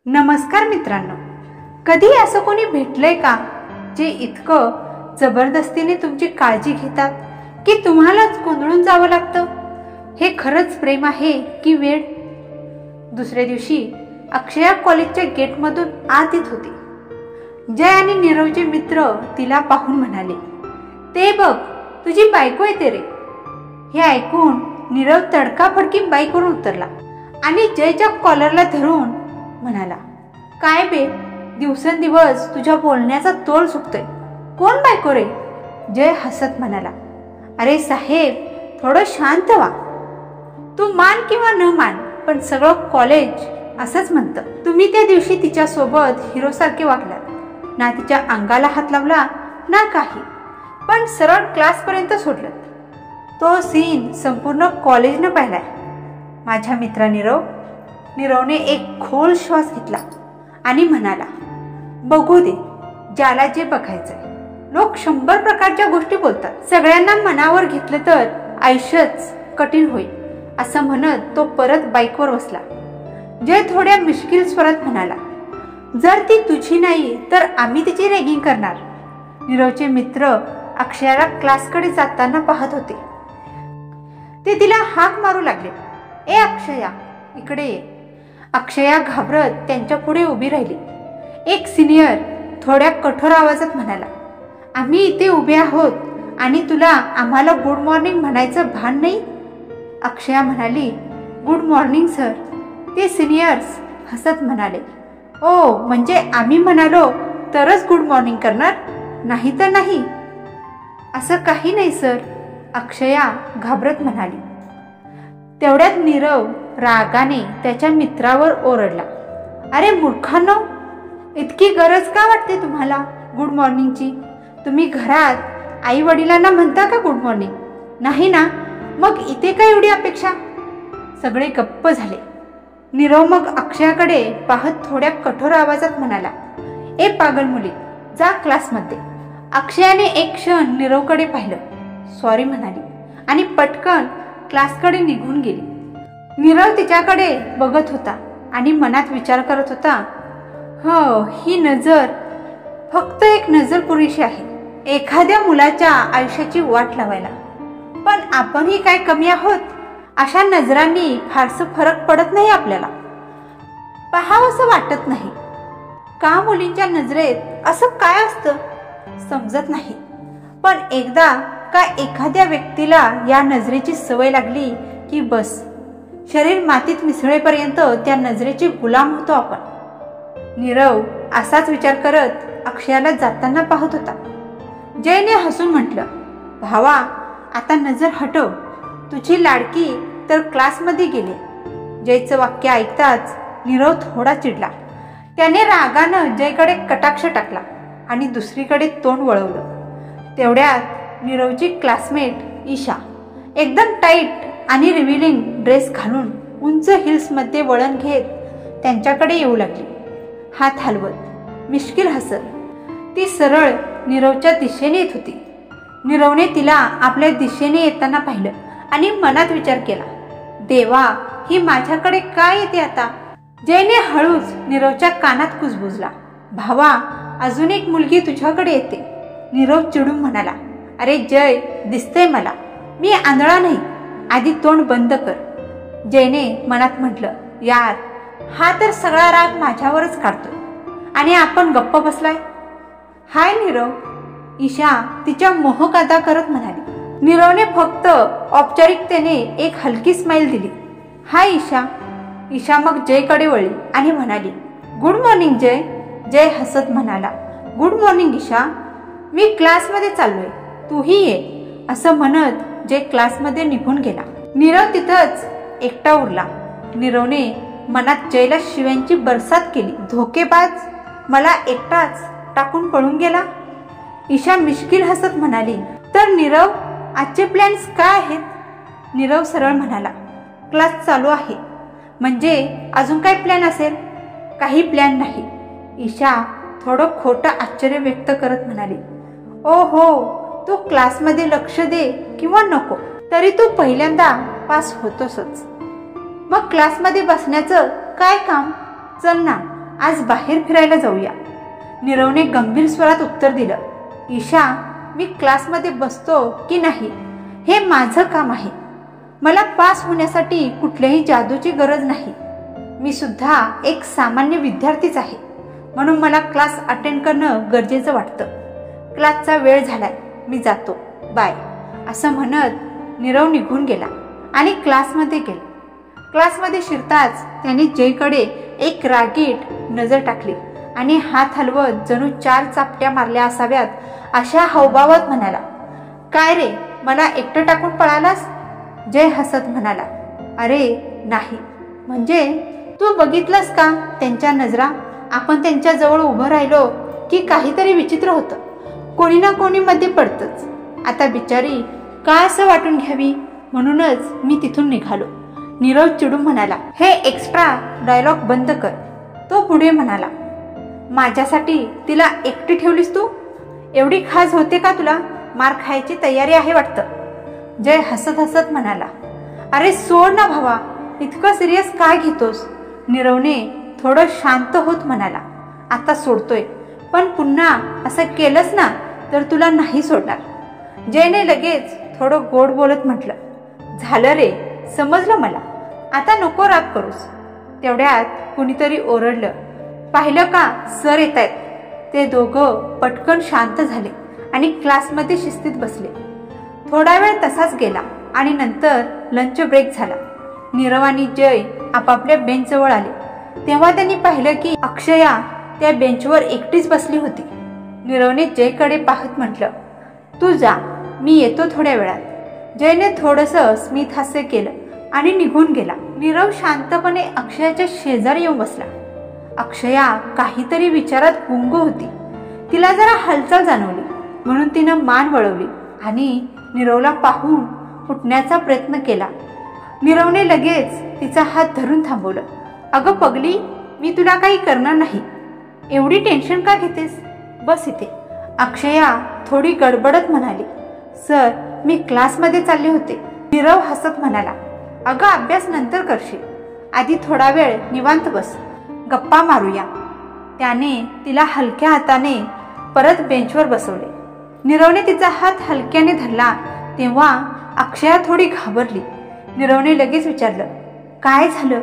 नमस्कार मित्रांनो, कधी असं कोणी भेटलंय का जे इतकं जबरदस्तीने तुमची काळजी घेतात की तुम्हालाच गोंधळून जावं लागतं? हे खरंच प्रेम आहे की वेळ? दुसऱ्या दिवशी अक्षया कॉलेजच्या गेटमधून आत येत होती. जय आणि नीरवचे मित्र तिला पाहून म्हणाले, ते बघ तुझी बायको येते रे. हे ऐकून नीरव तडकाफडकी बाईकवरून उतरला आणि जयच्या कॉलरला धरून म्हणाला, काय बे, दिवसेंदिवस तुझ्या बोलण्याचा तोल सुटतोय. कोण बायको रे? जय हसत म्हणाला, अरे साहेब, थोडं शांत व्हा. तू मान किंवा न मान, पण सगळं कॉलेज असंच म्हणतं. तुम्ही त्या दिवशी तिच्या सोबत हिरोसारखे वागलात. ना तिच्या अंगाला हात लावला ना काही, पण सरळ क्लासपर्यंत सोडलं. तो सीन संपूर्ण कॉलेजनं पाहिलाय. माझ्या मित्रा नीरवने एक खोल श्वास घेतला आणि म्हणाला, बघू दे, ज्याला जे बघायचंय. लोक 100 प्रकारच्या गोष्टी बोलतात. सगळ्यांना मनावर घेतलं तर आयुष्यच कठीण होईल, असं म्हणत तो परत बाईकवर बसला. जय थोड्या मुश्किल स्वरात म्हणाला, जर ती तुझी नाही तर आम्ही तिची रॅगिंग करणार. नीरवचे मित्र अक्षयाला क्लासकडे जाताना पाहत होते. ते तिला हाक मारू लागले, ए अक्षया, इकडे ये. अक्षया घाबरत त्यांच्या पुढे उभी राहिली. एक सिनियर थोड्या कठोर आवाजात म्हणाला, आम्ही इथे उभे आहोत आणि तुला आम्हाला गुड मॉर्निंग म्हणायचं भान नाही? अक्षया म्हणाली, गुड मॉर्निंग सर. ते सिनियर्स हसत म्हणाले, ओ, म्हणजे आम्ही म्हणालो तरच गुड मॉर्निंग करणार, नाही तर नाही? असं काही नाही सर, अक्षया घाबरत म्हणाली. तेवढ्यात नीरव रागाने त्याच्या मित्रावर ओरडला, अरे मूर्खांनो, इतकी गरज का वाटते तुम्हाला गुड मॉर्निंगची? तुम्ही घरात आई वडिलांना म्हणता का गुड मॉर्निंग? नाही ना, मग इथे काय एवढी अपेक्षा? सगळे गप्प झाले. नीरव मग अक्षयाकडे पाहत थोड्या कठोर आवाजात म्हणाला, ए पागल मुली, जा क्लासमध्ये. अक्षयाने एक क्षण नीरवकडे पाहिलं, सॉरी म्हणाली आणि पटकन क्लासकडे निघून गेली. नीरव तिच्याकडे बघत होता आणि मनात विचार करत होता, हो, ही नजर, फक्त एक नजर पुरेशी आहे एखाद्या मुलाच्या आयुष्याची वाट लावायला. पण आपणही काय कमी आहोत? अशा नजरांनी फारसं फरक पडत नाही आपल्याला. पाहावंसं वाटत नाही का मुलींच्या नजरेत असं काय असतं समजत नाही. पण एकदा का एखाद्या व्यक्तीला या नजरेची सवय लागली की बस, शरीर मातीत मिसळेपर्यंत त्या नजरेचे गुलाम होतो आपण. नीरव असाच विचार करत अक्षयाला जाताना पाहत होता. जयने हसून म्हटलं, भावा, आता नजर हटव, तुझी लाडकी तर क्लासमध्ये गेली. जयचं वाक्य ऐकताच नीरव थोडा चिडला. त्याने रागानं जयकडे कटाक्ष टाकला आणि दुसरीकडे तोंड वळवलं. तेवढ्यात नीरवची क्लासमेट ईशा एकदम टाईट आणि रिव्हिलिंग ड्रेस घालून उंच हिल्समध्ये वळण घेत त्यांच्याकडे येऊ लागली. हात हलवत, मिश्किल हसत ती सरळ नीरवच्या दिशेने येत होती. नीरवने तिला आपल्या दिशेने येताना पाहिलं आणि मनात विचार केला, देवा, ही माझ्याकडे काय येते आता? जयने हळूच नीरवच्या कानात कुजबुजला, भावा, अजून एक मुलगी तुझ्याकडे येते. नीरव चिडून म्हणाला, अरे जय, दिसतंय मला, मी आंधळा नाही, आधी तोंड बंद कर. जयने मनात म्हटलं, यार, हा तर सगळा राग माझ्यावरच काढतोय आणि आपण गप्प बसलाय. हाय नीरव, ईशा तिच्या मोहक अदा करत म्हणाली. नीरवने फक्त औपचारिकतेने एक हलकी स्माईल दिली. हाय ईशा. ईशा मग जयकडे वळली आणि म्हणाली, गुड मॉर्निंग जय. जय हसत म्हणाला, गुड मॉर्निंग ईशा, मी क्लासमध्ये चाललोय, तूही ये. असं म्हणत जय क्लासमध्ये निघून गेला. नीरव तिथंच एकटा उरला. नीरवने मनात जयला शिव्यांची बरसात केली. धोकेबाज, मला एकटाच टाकून पळून गेला. ईशा मिश्किल हसत म्हणाली, तर नीरव, आजचे प्लॅन्स काय आहेत? नीरव सरळ म्हणाला, क्लास चालू आहे. म्हणजे अजून काय प्लॅन असेल? काही प्लॅन नाही. ईशा थोडं खोटं आश्चर्य व्यक्त करत म्हणाली, ओ हो, तू क्लासमध्ये लक्ष दे किंवा नको, तरी तू पहिल्यांदा पास होतोसच. मग क्लासमध्ये बसण्याचं काय काम? चल ना, आज बाहेर फिरायला जाऊया. नीरवने गंभीर स्वरात उत्तर दिलं. ईशा, मी क्लासमध्ये बसतो की नाही हे माझं काम आहे. मला पास होण्यासाठी कुठल्याही जादूची गरज नाही. मी सुद्धा एक सामान्य विद्यार्थीच आहे, म्हणून मला क्लास अटेंड करणं गरजेचं वाटतं. क्लासचा वेळ झालाय, मी जातो, बाय, असं म्हणत नीरव निघून गेला आणि क्लासमध्ये गेला. क्लासमध्ये शिरताच त्याने जयकडे एक रागीट नजर टाकली आणि हात हलवत जणू 4 चापट्या मारल्या असाव्यात अशा हावभावात म्हणाला, काय रे, मला एकटं टाकून पळालास? जय हसत म्हणाला, अरे नाही, म्हणजे तू बघितलंस का त्यांच्या नजरा? आपण त्यांच्या जवळ उभं राहिलो की काहीतरी विचित्र होतं. कोणी ना कोणी मध्ये पडतंच. आता बिचारी काय असं वाटून घ्यावी, म्हणूनच मी तिथून निघालो. नीरव चिडून म्हणाला, हे एक्स्ट्रा डायलॉग बंद कर. तो पुढे म्हणाला, माझ्यासाठी तिला एकटी ठेवलीस तू? एवढी खास होते का तुला? मार खायची तयारी आहे वाटतं. जय हसत हसत म्हणाला, अरे सोड ना भावा, इतकं सिरियस काय घेतोस? नीरवने थोडं शांत होत म्हणाला, आता सोडतोय, पण पुन्हा असं केलंस ना तर तुला नाही सोडणार. जयने लगेच थोडं गोड बोलत म्हटलं, झालं रे, समजलं मला, आता नको राग करूस. तेवढ्यात कुणीतरी ओरडलं, पाहिलं का, सर येत आहेत. ते दोघं पटकन शांत झाले आणि क्लासमध्ये शिस्तीत बसले. थोडा वेळ तसाच गेला आणि नंतर लंच ब्रेक झाला. नीरव आणि जय आपापल्या बेंचजवळ आले. तेव्हा त्यांनी पाहिलं की अक्षया त्या बेंचवर एकटीच बसली होती. नीरवने जयकडे पाहत म्हटलं, तू जा, मी येतो थोड्या वेळात. जयने थोडंसं स्मित हास्य केलं आणि निघून गेला. नीरव शांतपणे अक्षयाच्या शेजारी येऊन बसला. अक्षया काहीतरी विचारात गुंग होती. तिला जरा हालचाल जाणवली, म्हणून तिनं मान वळवली आणि नीरवला पाहून उठण्याचा प्रयत्न केला. नीरवने लगेच तिचा हात धरून थांबवलं. अगं पगली, मी तुला काही करणार नाही, एवढी टेन्शन का घेतेस? बस इथे. अक्षया थोडी गडबडत म्हणाली, सर, मी क्लासमध्ये चालले होते. नीरव हसत म्हणाला, अगं अभ्यास नंतर करशील, आधी थोडा वेळ निवांत बस, गप्पा मारूया. त्याने तिला हलक्या हाताने परत बेंचवर बसवले. नीरवने तिचा हात हलक्याने धरला तेव्हा अक्षया थोडी घाबरली. नीरवने लगेच विचारलं, काय झालं?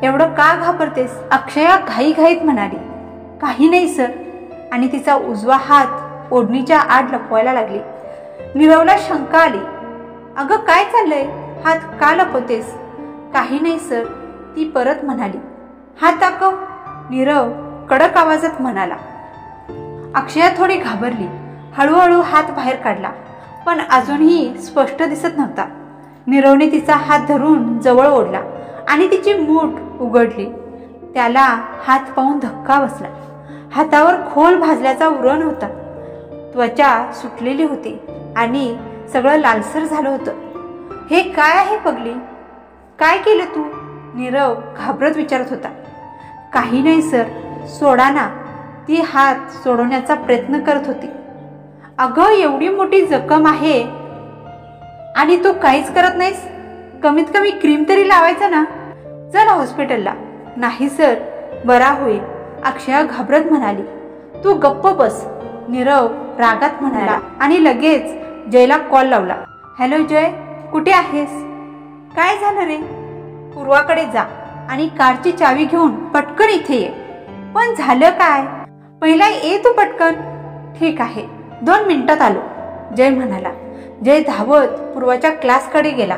एवढं का घाबरतेस? अक्षया घाईघाईत म्हणाली, काही नाही सर, आणि तिचा उजवा हात ओढणीच्या आड लपवायला लागली. नीरवला शंका आली, अगं काय चाललंय? हात का लपवतेस? काही नाही सर, ती परत म्हणाली. हात दाखव, नीरव कडक आवाजात म्हणाला. अक्षया थोडी घाबरली. हळूहळू हात बाहेर काढला, पण अजूनही स्पष्ट दिसत नव्हता. नीरवने तिचा हात धरून जवळ ओढला आणि तिची मूठ उघडली. त्याला हात पाहून धक्का बसला. हातावर खोल भाजल्याचा व्रण होता. त्वचा सुटलेली होती आणि सगळं लालसर झालं होतं. हे काय आहे पगली? काय केलं तू? नीरव घाबरत विचारत होता. काही नाही सर, सोडा ना. ती हात सोडवण्याचा प्रयत्न करत होती. अगं एवढी मोठी जखम आहे आणि तू काहीच करत नाहीस? कमीत कमी क्रीम तरी लावायचं ना. चल हॉस्पिटलला. नाही सर, बरा होईल, अक्षया घाबरत म्हणाली. तू गप्प बस, नीरव रागात म्हणाला आणि लगेच जयला कॉल लावला. हॅलो जय, कुठे आहेस? काय झालं रे? पूर्वाकडे जा आणि कारची चावी घेऊन पटकन इथे ये. पण झालं काय? पहिला ये तू पटकन. ठीक आहे, 2 मिनिटात आलो, जय म्हणाला. जय धावत पूर्वाच्या क्लासकडे गेला.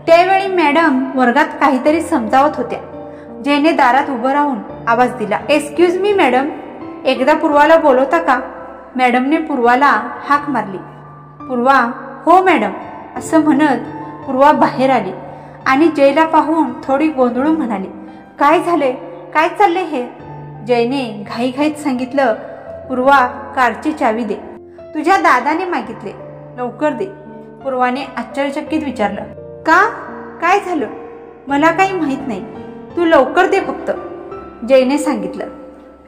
त्यावेळी मॅडम वर्गात काहीतरी समजावत होत्या. जयने दारात उभं राहून आवाज दिला, एक्सक्यूज मी मॅडम, एकदा पूर्वाला बोलवता का? मॅडमने पूर्वाला हाक मारली. पूर्वा, हो मॅडम, असं म्हणत पूर्वा बाहेर आली आणि जयला पाहून थोडी गोंधळून म्हणाली, काय झाले? काय चालले हे? जयने घाईघाईत सांगितलं, पूर्वा, कारची चावी दे. तुझ्या दादाने मागितले, लवकर दे. पूर्वाने आश्चर्यचकित विचारलं, का? काय झालं? मला काही माहित नाही, तू लवकर दे फक्त. जयने सांगितलं.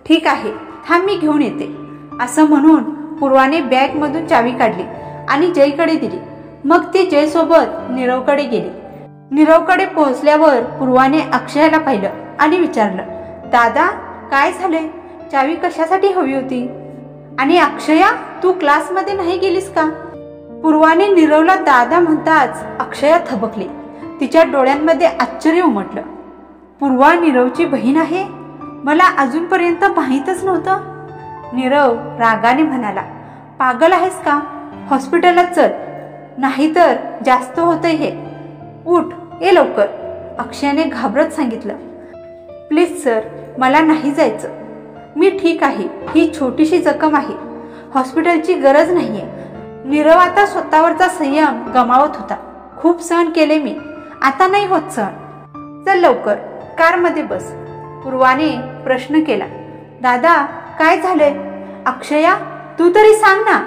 ठीक आहे, थांब, मी घेऊन येते. असं म्हणून पूर्वाने बॅगमधून चावी काढली आणि जयकडे दिली. मग ती जयसोबत नीरवकडे गेली. नीरवकडे पोहोचल्यावर पूर्वाने अक्षयाला पाहिलं आणि विचारलं, दादा, काय झाले? चावी कशासाठी हवी होती? आणि अक्षया, तू क्लासमध्ये नाही गेलीस का? पूर्वाने नीरवला दादा म्हणताच अक्षया थबकली. तिच्या डोळ्यांमध्ये आश्चर्य उमटलं. पूर्वा नीरवची बहीण आहे? मला अजूनपर्यंत माहीतच नव्हतं. नीरव रागाने म्हणाला, पागल आहेस का? हॉस्पिटलला चल, नाहीतर जास्त होतंय हे. उठ, ये लवकर, अक्षयाने घाबरत सांगितलं. प्लीज सर, मला नाही जायचं. मी ठीक आहे, ही छोटीशी जखम आहे, हॉस्पिटलची गरज नाहीये. नीरव आता स्वतःवरचा संयम गमावत होता. खूप सहन केले मी, आता नाही होत सहन. चल लवकर, कारमध्ये बस. पूर्वाने प्रश्न केला. दादा, काय झालंय? अक्षया, तू तरी सांग ना.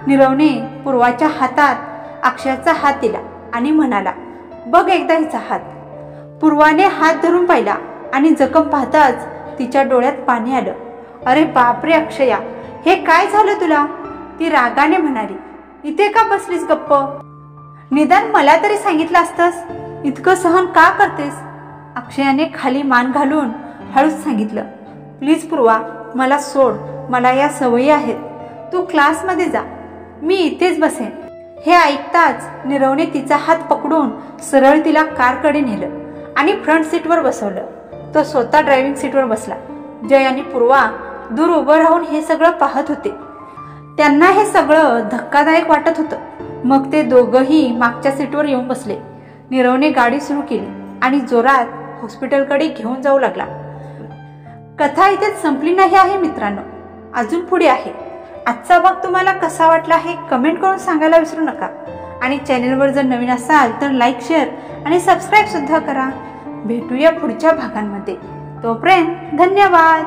नीरवने पूर्वाच्या हातात अक्षयाचा हात दिला आणि म्हणाला, बघ एकदा हिचा हात. पूर्वाने हात धरून पाहिला आणि जखम पाहताच तिच्या डोळ्यात पाणी आलं. अरे बापरे अक्षया, हे काय झालं तुला? ती रागाने म्हणाली. इथे का बसलीस गप्प? निदान मला तरी सांगितलं असतंस. इतकं सहन का करतेस? अक्षयाने खाली मान घालून हळूच सांगितलं. प्लीज पूर्वा, मला सोड, मला या सवयी आहेत. तू क्लासमध्ये जा, मी इथेच बसेन. हे ऐकताच नीरवने तिचा हात पकडून सरळ तिला कारकडे नेलं आणि फ्रंट सीटवर बसवलं. तो स्वतः ड्रायव्हिंग सीटवर बसला. जय आणि पूर्वा दूर उभं राहून हे सगळं पाहत होते. त्यांना हे सगळं धक्कादायक वाटत होतं. मग ते दोघंही मागच्या सीटवर येऊन बसले. नीरवने गाडी सुरू केली आणि जोरात हॉस्पिटलकडे घेऊन जाऊ लागला. कथा इथेच संपली नाही आहे मित्रांनो, अजून पुढे आहे. आजचा भाग तुम्हाला कसा वाटला हे कमेंट करून सांगायला विसरू नका. आणि चॅनलवर जर नवीन असाल तर लाईक, शेअर आणि सबस्क्राईब सुद्धा करा. भेटूया पुढच्या भागांमध्ये. तोपर्यंत धन्यवाद.